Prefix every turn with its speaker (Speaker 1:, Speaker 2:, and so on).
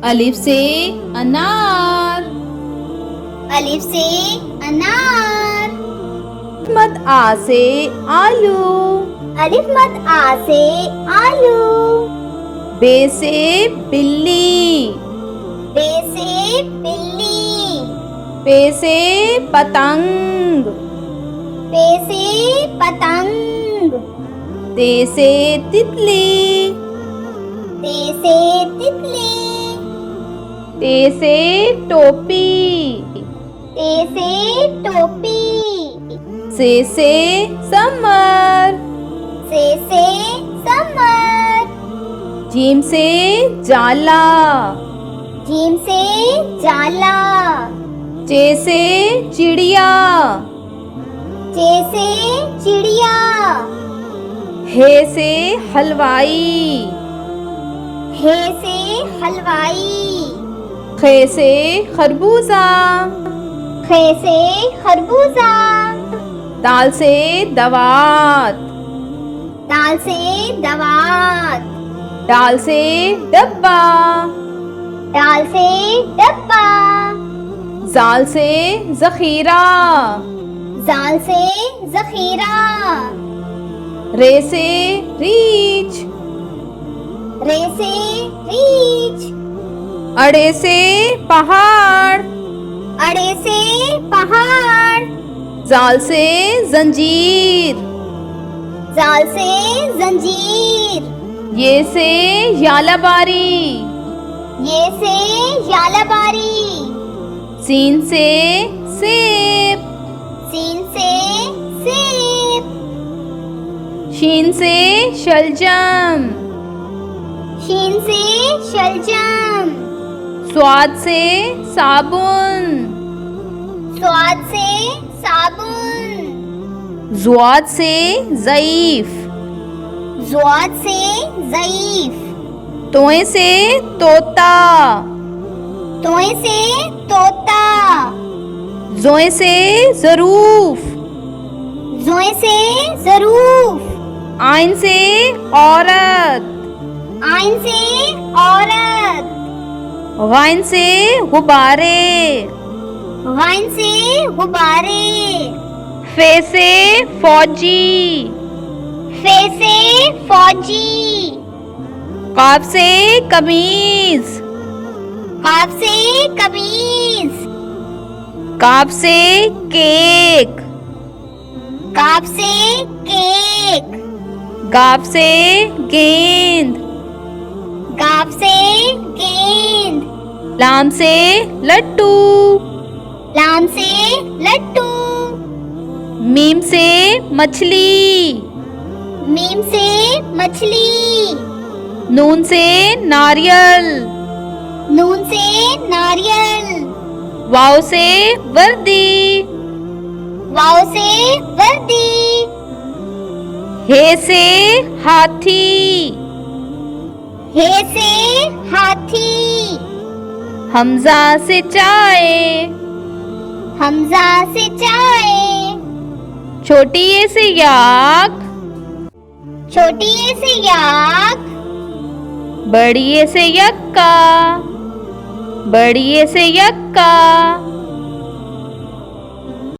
Speaker 1: अलिफ से अनार।
Speaker 2: अलिफ से अनार।
Speaker 1: मद आ से आलू।
Speaker 2: अलिफ मद आ से आलू।
Speaker 1: बे से बिल्ली।
Speaker 2: बे से बिल्ली।
Speaker 1: पे से पतंग।
Speaker 2: पे से पतंग।
Speaker 1: ते से तितली।
Speaker 2: ते से तितली।
Speaker 1: ते से टोपी।
Speaker 2: ते से टोपी।
Speaker 1: से समर।
Speaker 2: से समर।
Speaker 1: जीम से जाला।
Speaker 2: जीम से जाला।
Speaker 1: चे से चिड़िया।
Speaker 2: चे से चिड़िया।
Speaker 1: हे से हलवाई।
Speaker 2: हे से हलवाई।
Speaker 1: खे से खरबूजा।
Speaker 2: खे से खरबूजा।
Speaker 1: दाल से दवात।
Speaker 2: दाल से दवात।
Speaker 1: डाल से डब्बा।
Speaker 2: डाल से डब्बा।
Speaker 1: जाल से जखीरा।
Speaker 2: जाल से जखीरा।
Speaker 1: रे से रीछ।
Speaker 2: रे से रीछ।
Speaker 1: अड़े से पहाड़।
Speaker 2: अड़े से पहाड़।
Speaker 1: जाल से जंजीर।
Speaker 2: जाल से जंजीर।
Speaker 1: ये से यालाबारी।
Speaker 2: ये से यालाबारी।
Speaker 1: सीन से सेब।
Speaker 2: सीन से सेब।
Speaker 1: शीन से शलजम।
Speaker 2: शीन से शलजम।
Speaker 1: स्वाद से साबुन।
Speaker 2: स्वाद से साबुन।
Speaker 1: जुआद से ज़ईफ।
Speaker 2: जुआद से ज़ईफ।
Speaker 1: तोए से तोता।
Speaker 2: तोए से तोता।
Speaker 1: जोए से ज़रूफ।
Speaker 2: जोए से ज़रूफ।
Speaker 1: आइन से औरत।
Speaker 2: आइन से औरत।
Speaker 1: गाइन से गुब्बारे।
Speaker 2: गाइन से गुब्बारे।
Speaker 1: फे से फौजी।
Speaker 2: फे से फौजी।
Speaker 1: काफ से कमीज।
Speaker 2: काफ से कमीज।
Speaker 1: काफ से केक।
Speaker 2: काफ से केक।
Speaker 1: गाफ से गेंद।
Speaker 2: गाफ से गेंद।
Speaker 1: लाम से लट्टू।
Speaker 2: लाम से लट्टू।
Speaker 1: मीम से मछली।
Speaker 2: मीम से मछली।
Speaker 1: नून से नारियल।
Speaker 2: नून से नारियल।
Speaker 1: वाव से वर्दी।
Speaker 2: वाव से वर्दी।
Speaker 1: हे से हाथी।
Speaker 2: हे से हाथी।
Speaker 1: हमजा से चाय।
Speaker 2: हमजा से चाय।
Speaker 1: छोटी ए से याक।
Speaker 2: छोटी ए से याक।
Speaker 1: बड़ी ए से यक्का। बड़ी ए से यक्का।